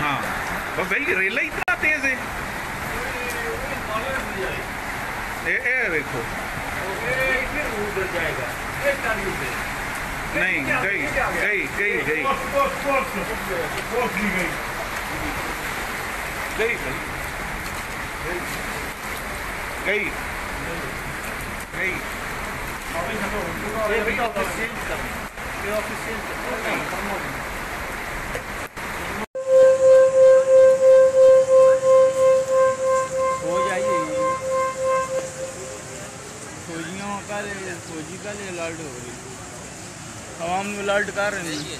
हाँ बस भाई रेला इतना तेज है। ए देखो उधर जाएगा नहीं, गई गई गई गई गई गई गई। फौजी का अलर्ट हो रही, आवाम में अलर्ट कर रहे हैं।